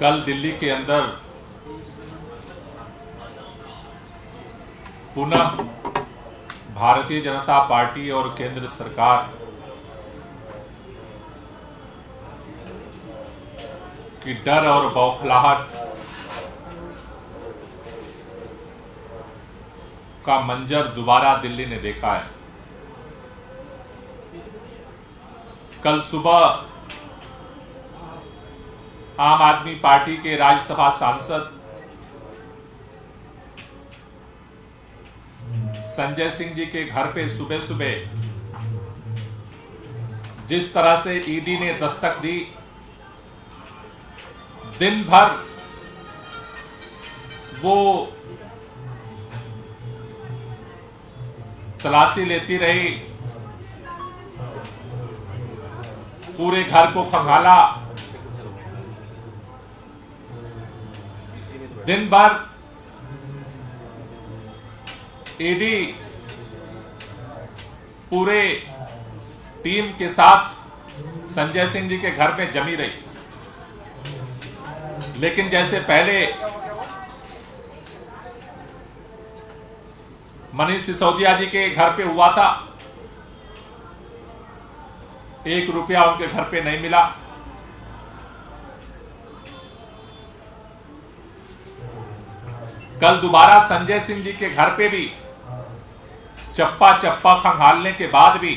कल दिल्ली के अंदर पुनः भारतीय जनता पार्टी और केंद्र सरकार की डर और बौखलाहट का मंजर दोबारा दिल्ली ने देखा है। कल सुबह आम आदमी पार्टी के राज्यसभा सांसद संजय सिंह जी के घर पे सुबह सुबह जिस तरह से ईडी ने दस्तक दी, दिन भर वो तलाशी लेती रही, पूरे घर को खंगाला, दिन भर ईडी पूरे टीम के साथ संजय सिंह जी के घर में जमी रही। लेकिन जैसे पहले मनीष सिसोदिया जी के घर पे हुआ था, 1 रुपया उनके घर पे नहीं मिला। कल दोबारा संजय सिंह जी के घर पे भी चप्पा चप्पा खंगालने के बाद भी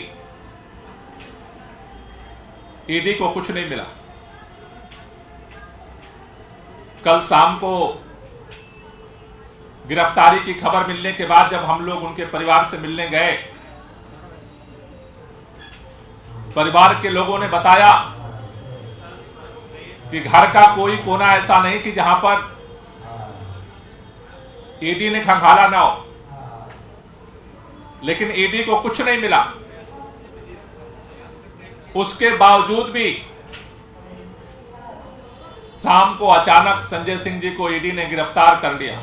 ईडी को कुछ नहीं मिला। कल शाम को गिरफ्तारी की खबर मिलने के बाद जब हम लोग उनके परिवार से मिलने गए, परिवार के लोगों ने बताया कि घर का कोई कोना ऐसा नहीं कि जहां पर ईडी ने खंगाला ना हो, लेकिन ईडी को कुछ नहीं मिला। उसके बावजूद भी शाम को अचानक संजय सिंह जी को ईडी ने गिरफ्तार कर लिया।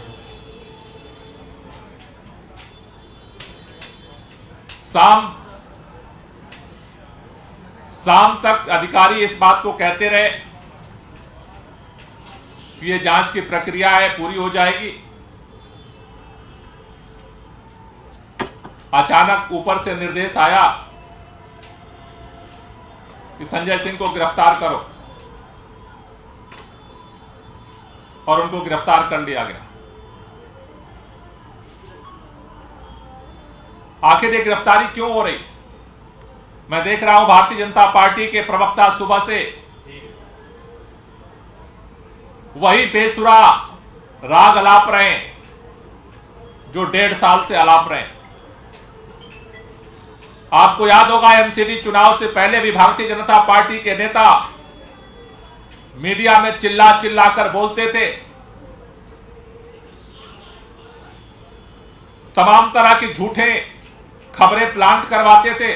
शाम तक अधिकारी इस बात को कहते रहे कि ये जांच की प्रक्रिया है, पूरी हो जाएगी। अचानक ऊपर से निर्देश आया कि संजय सिंह को गिरफ्तार करो, और उनको गिरफ्तार कर लिया गया। आखिर ये गिरफ्तारी क्यों हो रही? मैं देख रहा हूं भारतीय जनता पार्टी के प्रवक्ता सुबह से वही बेसुरा राग अलाप रहे हैं जो 1.5 साल से अलाप रहे हैं। आपको याद होगा एमसीडी चुनाव से पहले भी भारतीय जनता पार्टी के नेता मीडिया में चिल्ला चिल्ला कर बोलते थे, तमाम तरह की झूठे खबरें प्लांट करवाते थे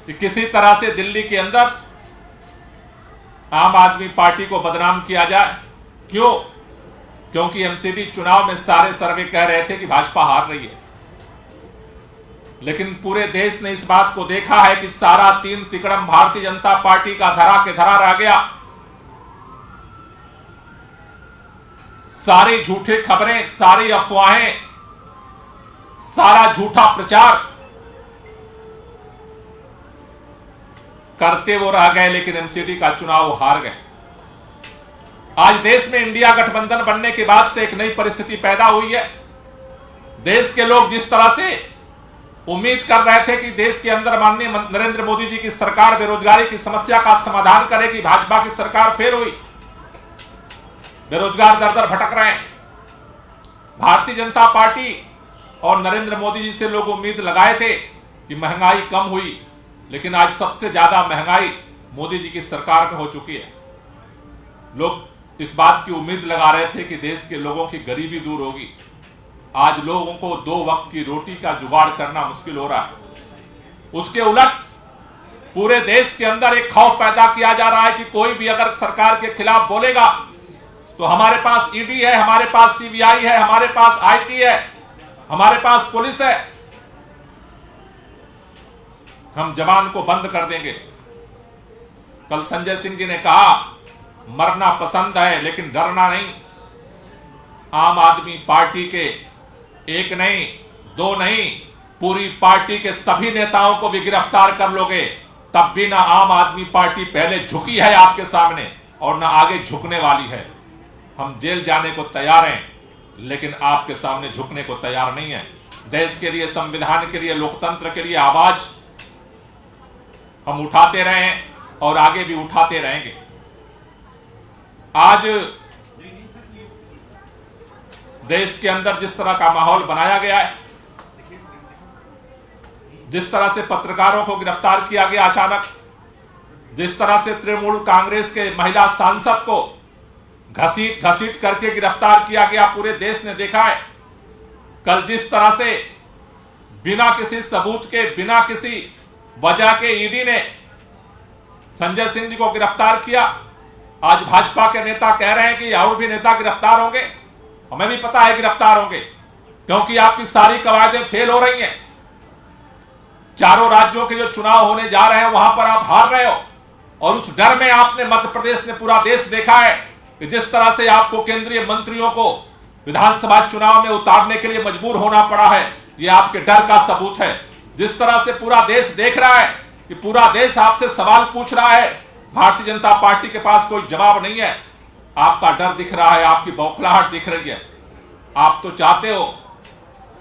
कि किसी तरह से दिल्ली के अंदर आम आदमी पार्टी को बदनाम किया जाए। क्यों? क्योंकि एमसीडी चुनाव में सारे सर्वे कह रहे थे कि भाजपा हार रही है। लेकिन पूरे देश ने इस बात को देखा है कि सारा तीन तिकड़म भारतीय जनता पार्टी का धरा के धरा रह गया। सारी झूठी खबरें, सारी अफवाहें, सारा झूठा प्रचार करते वो रह गए, लेकिन एमसीडी का चुनाव हार गए। आज देश में इंडिया गठबंधन बनने के बाद से एक नई परिस्थिति पैदा हुई है। देश के लोग जिस तरह से उम्मीद कर रहे थे कि देश के अंदर माननीय नरेंद्र मोदी जी की सरकार बेरोजगारी की समस्या का समाधान करेगी, भाजपा की सरकार फेल हुई, बेरोजगार दर दर भटक रहे हैं। भारतीय जनता पार्टी और नरेंद्र मोदी जी से लोग उम्मीद लगाए थे कि महंगाई कम हुई, लेकिन आज सबसे ज्यादा महंगाई मोदी जी की सरकार में हो चुकी है। लोग इस बात की उम्मीद लगा रहे थे कि देश के लोगों की गरीबी दूर होगी। आज लोगों को 2 वक्त की रोटी का जुगाड़ करना मुश्किल हो रहा है। उसके उलट पूरे देश के अंदर एक खौफ पैदा किया जा रहा है कि कोई भी अगर सरकार के खिलाफ बोलेगा तो हमारे पास ईडी है, हमारे पास सीबीआई है, हमारे पास आईटी है, हमारे पास पुलिस है, हम जवान को बंद कर देंगे। कल संजय सिंह जी ने कहा मरना पसंद है लेकिन डरना नहीं। आम आदमी पार्टी के एक नहीं, दो नहीं, पूरी पार्टी के सभी नेताओं को भी गिरफ्तार कर लोगे तब भी ना आम आदमी पार्टी पहले झुकी है आपके सामने और ना आगे झुकने वाली है। हम जेल जाने को तैयार हैं लेकिन आपके सामने झुकने को तैयार नहीं है। देश के लिए, संविधान के लिए, लोकतंत्र के लिए आवाज हम उठाते रहे हैं और आगे भी उठाते रहेंगे। आज देश के अंदर जिस तरह का माहौल बनाया गया है, जिस तरह से पत्रकारों को गिरफ्तार किया गया अचानक, जिस तरह से तृणमूल कांग्रेस के महिला सांसद को घसीट घसीट करके गिरफ्तार किया गया, पूरे देश ने देखा है। कल जिस तरह से बिना किसी सबूत के, बिना किसी वजह के ईडी ने संजय सिंह जी को गिरफ्तार किया, आज भाजपा के नेता कह रहे हैं कि और भी नेता गिरफ्तार होंगे। हमें भी पता है गिरफ्तार होंगे क्योंकि आपकी सारी कवायदें फेल हो रही हैं। चारों राज्यों के जो चुनाव होने जा रहे हैं वहां पर आप हार रहे हो और उस डर में आपने, मध्य प्रदेश ने, पूरा देश देखा है कि जिस तरह से आपको केंद्रीय मंत्रियों को विधानसभा चुनाव में उतारने के लिए मजबूर होना पड़ा है, यह आपके डर का सबूत है। जिस तरह से पूरा देश देख रहा है कि पूरा देश आपसे सवाल पूछ रहा है, भारतीय जनता पार्टी के पास कोई जवाब नहीं है। आपका डर दिख रहा है, आपकी बौखलाहट दिख रही है। आप तो चाहते हो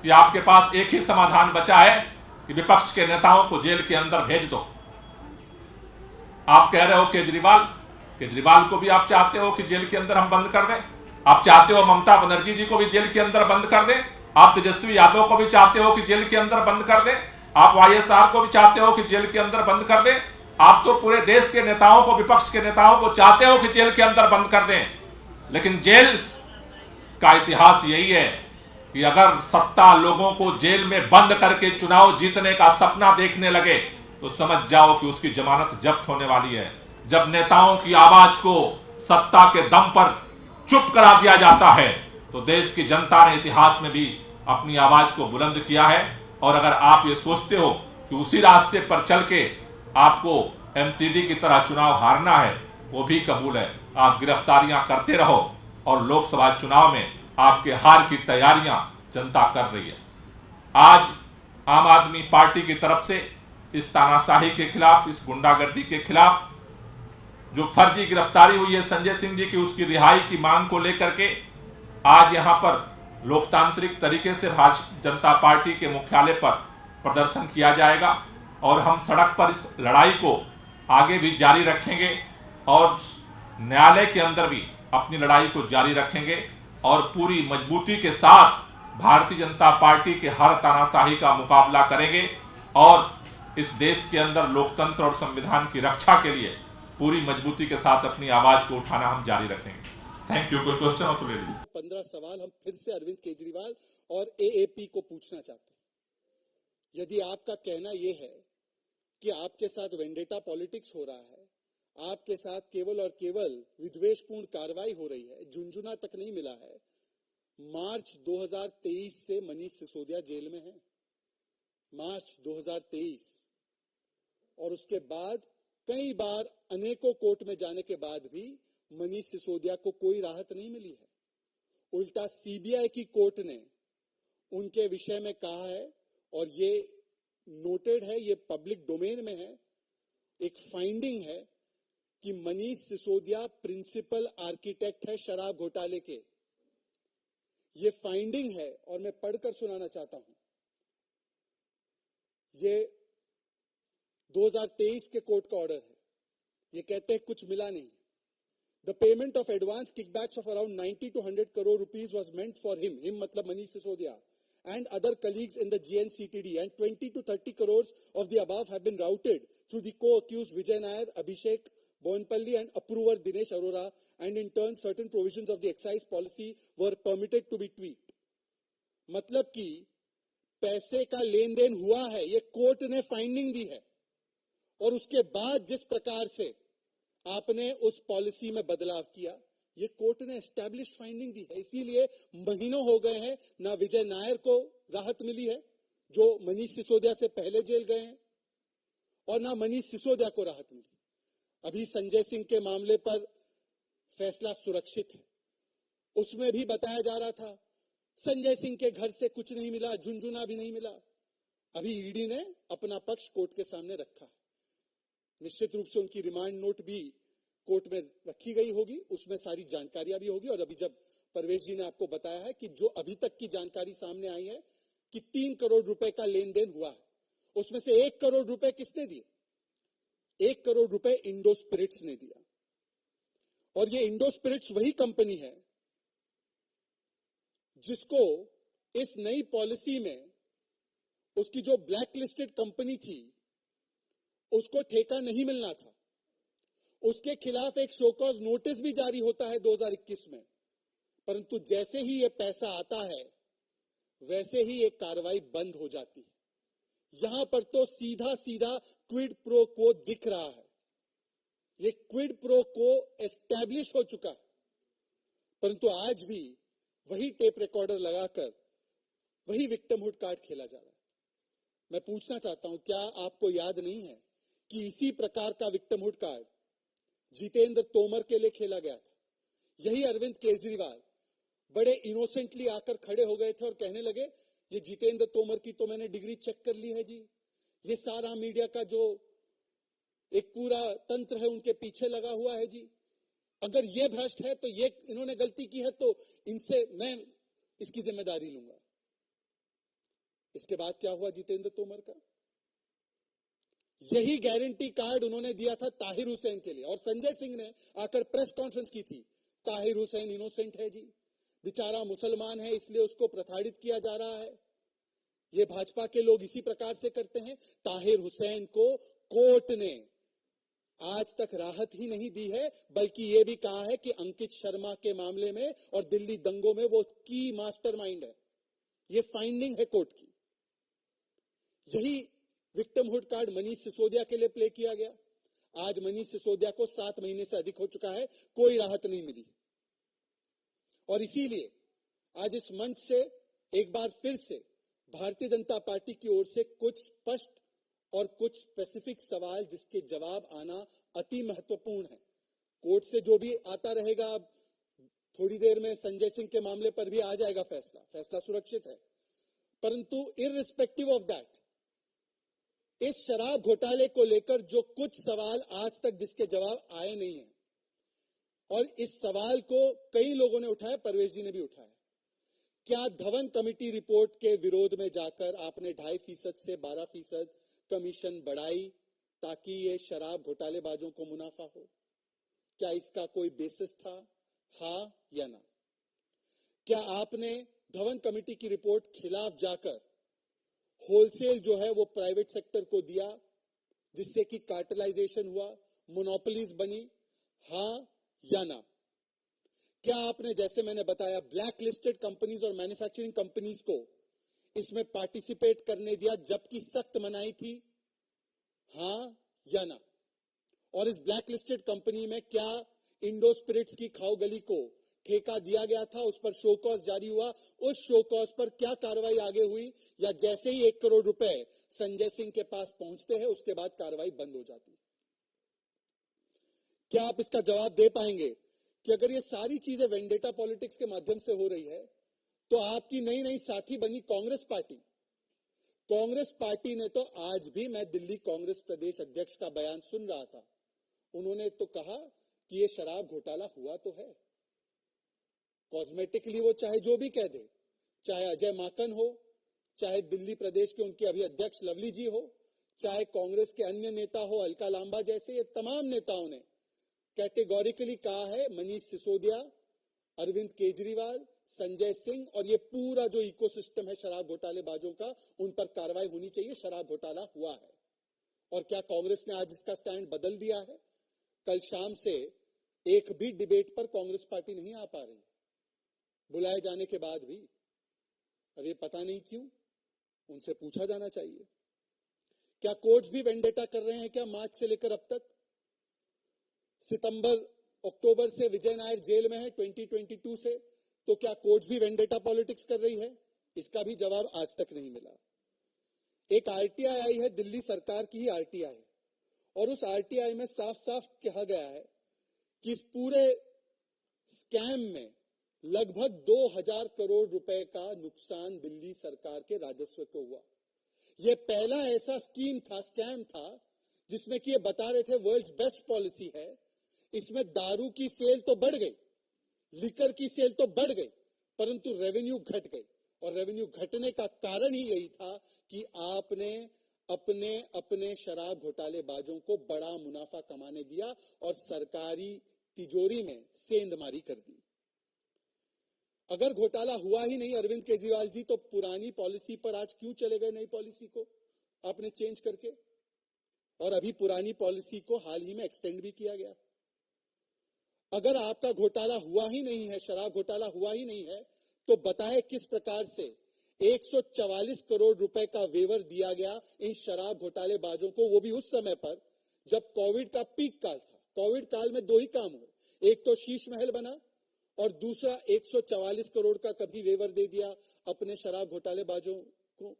कि आपके पास एक ही समाधान बचा है कि विपक्ष के नेताओं को जेल के अंदर भेज दो। आप कह रहे हो केजरीवाल को भी आप चाहते हो कि जेल के अंदर हम बंद कर दें। आप चाहते हो ममता बनर्जी जी को भी जेल के अंदर बंद कर दें। आप तेजस्वी यादव को भी चाहते हो कि जेल के अंदर बंद कर दें। आप वाईएसआर को भी चाहते हो कि जेल के अंदर बंद कर दें। आप तो पूरे देश के नेताओं को, विपक्ष के नेताओं को चाहते हो कि जेल के अंदर बंद कर दें। लेकिन जेल का इतिहास यही है कि अगर सत्ता लोगों को जेल में बंद करके चुनाव जीतने का सपना देखने लगे तो समझ जाओ कि उसकी जमानत जब्त होने वाली है। जब नेताओं की आवाज को सत्ता के दम पर चुप करा दिया जाता है तो देश की जनता ने इतिहास में भी अपनी आवाज को बुलंद किया है। और अगर आप ये सोचते हो कि उसी रास्ते पर चल के आपको एमसीडी की तरह चुनाव हारना है, वो भी कबूल है। आप गिरफ्तारियां करते रहो और लोकसभा चुनाव में आपके हार की तैयारियां जनता कर रही है। आज आम आदमी पार्टी की तरफ से इस तानाशाही के खिलाफ, इस गुंडागर्दी के खिलाफ जो फर्जी गिरफ्तारी हुई है संजय सिंह जी की, उसकी रिहाई की मांग को लेकर के आज यहां पर लोकतांत्रिक तरीके से भारतीय जनता पार्टी के मुख्यालय पर प्रदर्शन किया जाएगा और हम सड़क पर इस लड़ाई को आगे भी जारी रखेंगे और न्यायालय के अंदर भी अपनी लड़ाई को जारी रखेंगे और पूरी मजबूती के साथ भारतीय जनता पार्टी के हर तानाशाही का मुकाबला करेंगे और इस देश के अंदर लोकतंत्र और संविधान की रक्षा के लिए पूरी मजबूती के साथ अपनी आवाज को उठाना हम जारी रखेंगे। Thank you. कोई क्वेश्चन हो तो ले लीजिए। 15 सवाल हम फिर से अरविंद केजरीवाल और एएपी को पूछना चाहते हैं। यदि आपका कहना यह है कि आपके साथ वेंडेटा पॉलिटिक्स हो रहा है, आपके साथ केवल और केवल विद्वेषपूर्ण कार्रवाई हो रही है, झुंझुना तक नहीं मिला है। मार्च 2023 से मनीष सिसोदिया जेल में है, मार्च 2023, और उसके बाद कई बार अनेकों कोर्ट में जाने के बाद भी मनीष सिसोदिया को कोई राहत नहीं मिली है। उल्टा सीबीआई की कोर्ट ने उनके विषय में कहा है, और ये नोटेड है, ये पब्लिक डोमेन में है, एक फाइंडिंग है कि मनीष सिसोदिया प्रिंसिपल आर्किटेक्ट है शराब घोटाले के। ये फाइंडिंग है और मैं पढ़कर सुनाना चाहता हूं। ये 2023 के कोर्ट का ऑर्डर है। ये कहते हैं कुछ मिला नहीं। The payment of advance kickbacks of around 90 to 100 crore rupees was meant for him matlab Manish Sisodia, and other colleagues in the GNCTD, and 20 to 30 crores of the above have been routed through the co-accused Vijay Nair, Abhishek Boinpalli and approver Dinesh Arora, and in turn certain provisions of the excise policy were permitted to be tweaked. मतलब कि पैसे का लेन then हुआ है, ये court ने finding दी है। और उसके बाद जिस प्रकार से आपने उस पॉलिसी में बदलाव किया, ये कोर्ट ने एस्टैब्लिश्ड फाइंडिंग दी है। इसीलिए महीनों हो गए हैं, ना विजय नायर को राहत मिली है जो मनीष सिसोदिया से पहले जेल गए हैं, और ना मनीष सिसोदिया को राहत मिली। अभी संजय सिंह के मामले पर फैसला सुरक्षित है, उसमें भी बताया जा रहा था संजय सिंह के घर से कुछ नहीं मिला, झुनझुना भी नहीं मिला। अभी ईडी ने अपना पक्ष कोर्ट के सामने रखा है। निश्चित रूप से उनकी रिमांड नोट भी कोर्ट में रखी गई होगी, उसमें सारी जानकारियां भी होगी। और अभी जब परवेश जी ने आपको बताया है कि जो अभी तक की जानकारी सामने आई है कि 3 करोड़ रुपए का लेन देन हुआ है, उसमें से 1 करोड़ रुपए किसने दिए? 1 करोड़ रुपए इंडो स्पिरिट्स ने दिया। और ये इंडो स्पिरिट्स वही कंपनी है जिसको इस नई पॉलिसी में उसकी जो ब्लैक लिस्टेड कंपनी थी उसको ठेका नहीं मिलना था। उसके खिलाफ एक शोकॉज नोटिस भी जारी होता है 2021 में, परंतु जैसे ही ये पैसा आता है वैसे ही एक कार्रवाई बंद हो जाती है। यहां पर तो सीधा सीधा क्विड प्रो को दिख रहा है। ये क्विड प्रो को एस्टैब्लिश हो चुका है, परंतु आज भी वही टेप रिकॉर्डर लगाकर वही विक्टिमहुड कार्ड खेला जा रहा है। मैं पूछना चाहता हूं, क्या आपको याद नहीं है कि इसी प्रकार का विक्टिमहुड कार्ड जितेंद्र तोमर के लिए खेला गया था? यही अरविंद केजरीवाल बड़े इनोसेंटली आकर खड़े हो गए थे और कहने लगे ये जितेंद्र तोमर की तो मैंने डिग्री चेक कर ली है जी, ये सारा मीडिया का जो एक पूरा तंत्र है उनके पीछे लगा हुआ है जी, अगर ये भ्रष्ट है तो ये इन्होंने गलती की है तो इनसे मैं इसकी जिम्मेदारी लूंगा। इसके बाद क्या हुआ जितेंद्र तोमर का? यही गारंटी कार्ड उन्होंने दिया था ताहिर हुसैन के लिए, और संजय सिंह ने आकर प्रेस कॉन्फ्रेंस की थी, ताहिर हुसैन इनोसेंट है जी, बेचारा मुसलमान है इसलिए उसको प्रताड़ित किया जा रहा है। ये भाजपा के लोग इसी प्रकार से करते हैं। ताहिर हुसैन को कोर्ट ने आज तक राहत ही नहीं दी है, बल्कि यह भी कहा है कि अंकित शर्मा के मामले में और दिल्ली दंगों में वो की मास्टरमाइंड है। ये फाइंडिंग है कोर्ट की। यही विक्टिमहुड कार्ड मनीष सिसोदिया के लिए प्ले किया गया। आज मनीष सिसोदिया को 7 महीने से अधिक हो चुका है, कोई राहत नहीं मिली। और इसीलिए आज इस मंच से एक बार फिर से भारतीय जनता पार्टी की ओर से कुछ स्पष्ट और कुछ स्पेसिफिक सवाल जिसके जवाब आना अति महत्वपूर्ण है। कोर्ट से जो भी आता रहेगा, अब थोड़ी देर में संजय सिंह के मामले पर भी आ जाएगा फैसला सुरक्षित है, परंतु इररिस्पेक्टिव ऑफ दैट, इस शराब घोटाले को लेकर जो कुछ सवाल आज तक जिसके जवाब आए नहीं है, और इस सवाल को कई लोगों ने उठाया, परवेश जी ने भी उठाया, क्या धवन कमेटी रिपोर्ट के विरोध में जाकर आपने 2.5% से 12% कमीशन बढ़ाई ताकि ये शराब घोटालेबाजों को मुनाफा हो? क्या इसका कोई बेसिस था? हाँ या ना? क्या आपने धवन कमेटी की रिपोर्ट खिलाफ जाकर होलसेल जो है वो प्राइवेट सेक्टर को दिया, जिससे कि कार्टेलाइजेशन हुआ, मोनोपोलीज बनी? हाँ या ना? क्या आपने, जैसे मैंने बताया, ब्लैक लिस्टेड कंपनीज और मैन्युफैक्चरिंग कंपनीज को इसमें पार्टिसिपेट करने दिया जबकि सख्त मनाही थी? हाँ या ना? और इस ब्लैक लिस्टेड कंपनी में क्या इंडो स्पिरिट्स की खाओ गली को ठेका दिया गया था? उस पर शो कॉज जारी हुआ, उस शो कॉज पर क्या कार्रवाई आगे हुई? या जैसे ही 1 करोड़ रुपए संजय सिंह के पास पहुंचते हैं उसके बाद कार्रवाई बंद हो जाती है? क्या आप इसका जवाब दे पाएंगे कि अगर ये सारी चीजें वेंडेटा पॉलिटिक्स के माध्यम से हो रही है तो आपकी नई नई साथी बनी कांग्रेस पार्टी, कांग्रेस पार्टी ने तो आज भी, मैं दिल्ली कांग्रेस प्रदेश अध्यक्ष का बयान सुन रहा था, उन्होंने तो कहा कि ये शराब घोटाला हुआ तो है। कॉस्मेटिकली वो चाहे जो भी कह दे, चाहे अजय माकन हो, चाहे दिल्ली प्रदेश के उनके अभी अध्यक्ष लवली जी हो, चाहे कांग्रेस के अन्य नेता हो अलका लांबा जैसे, ये तमाम नेताओं ने कैटेगोरिकली कहा है मनीष सिसोदिया, अरविंद केजरीवाल, संजय सिंह और ये पूरा जो इकोसिस्टम है शराब घोटालेबाजों का, उन पर कार्रवाई होनी चाहिए। शराब घोटाला हुआ है। और क्या कांग्रेस ने आज इसका स्टैंड बदल दिया है? कल शाम से एक भी डिबेट पर कांग्रेस पार्टी नहीं आ पा रही, बुलाए जाने के बाद भी। अब ये पता नहीं क्यों, उनसे पूछा जाना चाहिए। क्या कोर्ट्स भी वेंडेटा कर रहे हैं क्या? मार्च से लेकर अब तक, सितंबर अक्टूबर से विजय नायर जेल में है 2022 से, तो क्या कोर्ट्स भी वेंडेटा पॉलिटिक्स कर रही है? इसका भी जवाब आज तक नहीं मिला। एक आरटीआई आई है, दिल्ली सरकार की ही आरटीआई, और उस आरटीआई में साफ साफ कहा गया है कि इस पूरे स्कैम में लगभग 2000 करोड़ रुपए का नुकसान दिल्ली सरकार के राजस्व को हुआ। यह पहला ऐसा स्कैम था जिसमें कि ये बता रहे थे वर्ल्ड्स बेस्ट पॉलिसी है। इसमें दारू की सेल तो बढ़ गई, लिकर की सेल तो बढ़ गई, परंतु रेवेन्यू घट गई। और रेवेन्यू घटने का कारण ही यही था कि आपने अपने अपने शराब घोटालेबाजों को बड़ा मुनाफा कमाने दिया और सरकारी तिजोरी में सेंधमारी कर दी। अगर घोटाला हुआ ही नहीं अरविंद केजरीवाल जी, तो पुरानी पॉलिसी पर आज क्यों चले गए नई पॉलिसी को आपने चेंज करके? और अभी पुरानी पॉलिसी को हाल ही में एक्सटेंड भी किया गया। अगर आपका घोटाला हुआ ही नहीं है, शराब घोटाला हुआ ही नहीं है, तो बताएं किस प्रकार से 144 करोड़ रुपए का वेवर दिया गया इन शराब घोटालेबाजों को, वो भी उस समय पर जब कोविड का पीक काल था। कोविड काल में दो ही काम हुए, एक तो शीश महल बना और दूसरा 144 करोड़ का कभी वेवर दे दिया अपने शराब घोटालेबाजों को,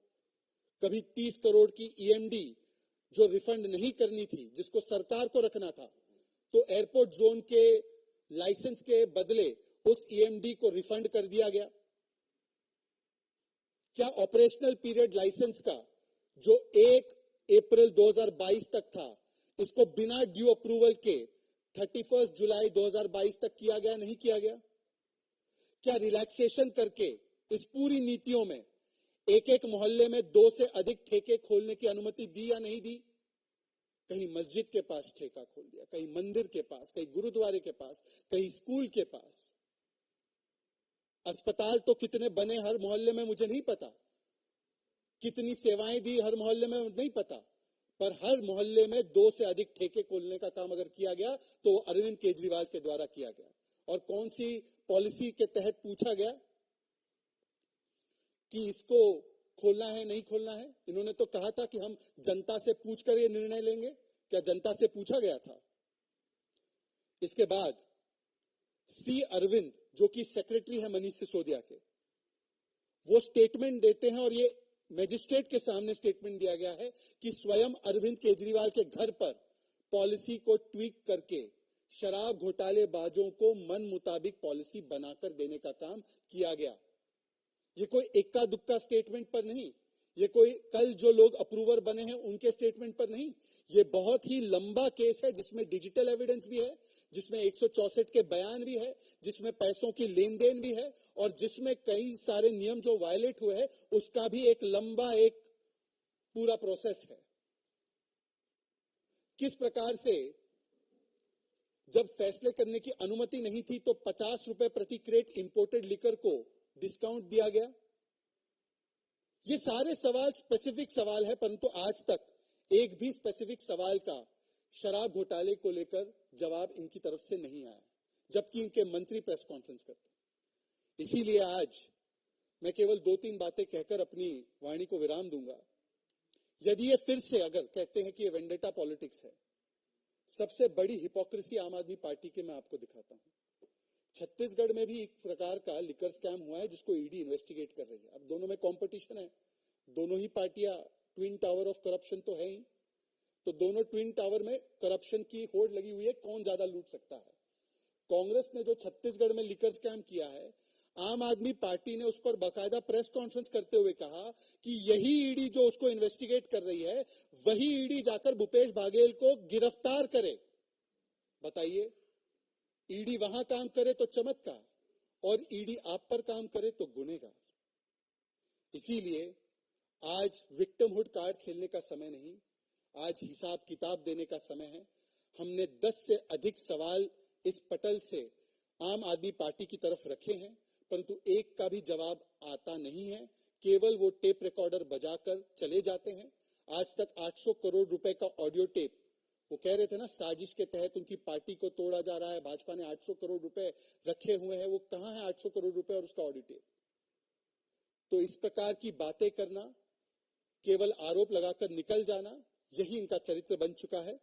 कभी 30 करोड़ की ईएमडी जो रिफंड नहीं करनी थी, जिसको सरकार को रखना था, तो एयरपोर्ट जोन के लाइसेंस के बदले उस ईएमडी को रिफंड कर दिया गया। क्या ऑपरेशनल पीरियड लाइसेंस का जो 1 अप्रैल 2022 तक था, इसको बिना ड्यू अप्रूवल के 31 जुलाई 2022 तक किया गया? नहीं किया गया। क्या रिलैक्सेशन करके इस पूरी नीतियों में एक एक मोहल्ले में 2 से अधिक ठेके खोलने की अनुमति दी या नहीं दी? कहीं मस्जिद के पास ठेका खोल दिया, कहीं मंदिर के पास, कहीं गुरुद्वारे के पास, कहीं स्कूल के पास। अस्पताल तो कितने बने हर मोहल्ले में मुझे नहीं पता, कितनी सेवाएं दी हर मोहल्ले में नहीं पता, पर हर मोहल्ले में 2 से अधिक ठेके खोलने का काम अगर किया गया तो अरविंद केजरीवाल के द्वारा किया गया। और कौन सी पॉलिसी के तहत पूछा गया कि इसको खोलना है नहीं खोलना है? इन्होंने तो कहा था कि हम जनता से पूछकर ये निर्णय लेंगे। क्या जनता से पूछा गया था? इसके बाद सी अरविंद, जो कि सेक्रेटरी है मनीष सिसोदिया के, वो स्टेटमेंट देते हैं और ये मैजिस्ट्रेट के सामने स्टेटमेंट दिया गया है कि स्वयं अरविंद केजरीवाल के घर पर पॉलिसी को ट्वीक करके शराब घोटालेबाजों को मन मुताबिक पॉलिसी बनाकर देने का काम किया गया। ये कोई इक्का दुक्का स्टेटमेंट पर नहीं, ये कोई कल जो लोग अप्रूवर बने हैं उनके स्टेटमेंट पर नहीं, ये बहुत ही लंबा केस है जिसमें डिजिटल एविडेंस भी है, जिसमें 164 के बयान भी है, जिसमें पैसों की लेन देन भी है और जिसमें कई सारे नियम जो वायलेट हुए हैं उसका भी एक लंबा एक पूरा प्रोसेस है। किस प्रकार से जब फैसले करने की अनुमति नहीं थी तो 50 रुपए प्रति क्रेट इंपोर्टेड लिकर को डिस्काउंट दिया गया। ये सारे सवाल स्पेसिफिक सवाल है, परंतु आज तक एक भी स्पेसिफिक सवाल का शराब घोटाले को लेकर जवाब इनकी तरफ से नहीं आया, जबकि इनके मंत्री प्रेस कॉन्फ्रेंस करते। इसीलिए आज मैं केवल 2-3 बातें कहकर अपनी वाणी को विराम दूंगा। यदि ये फिर से अगर कहते हैं कि ये वेंडेटा पॉलिटिक्स है, सबसे बड़ी हिपोक्रेसी आम आदमी पार्टी के मैं आपको दिखाता हूं। छत्तीसगढ़ में भी एक प्रकार का लिकर स्कैम हुआ है जिसको ईडी इन्वेस्टिगेट कर रही है। अब दोनों में कंपटीशन है, दोनों ही पार्टियां ट्विन टावर ऑफ करप्शन तो है ही, तो दोनों ट्विन टावर में करप्शन की होड़ लगी हुई है, कौन ज्यादा लूट सकता है। कांग्रेस ने जो छत्तीसगढ़ में लिकर स्कैम किया है, आम आदमी पार्टी ने उस पर बाकायदा प्रेस कॉन्फ्रेंस करते हुए कहा कि यही ईडी जो उसको इन्वेस्टिगेट कर रही है, वही ईडी जाकर भूपेश बाघेल को गिरफ्तार करे। बताइए, ईडी वहां काम करे तो चमत्कार और ईडी आप पर काम करे तो गुनहगार। इसीलिए आज विक्टिमहुड कार्ड खेलने का समय नहीं, आज हिसाब किताब देने का समय है। हमने 10 से अधिक सवाल इस पटल से आम आदमी पार्टी की तरफ रखे हैं, परंतु एक का भी जवाब आता नहीं है। केवल वो टेप रिकॉर्डर बजाकर चले जाते हैं। आज तक 800 करोड़ रुपए का ऑडियो टेप, वो कह रहे थे ना साजिश के तहत उनकी पार्टी को तोड़ा जा रहा है, भाजपा ने 800 करोड़ रुपए रखे हुए हैं, वो कहां है 800 करोड़ रुपए और उसका ऑडियो टेप? तो इस प्रकार की बातें करना, केवल आरोप लगाकर निकल जाना, यही इनका चरित्र बन चुका है।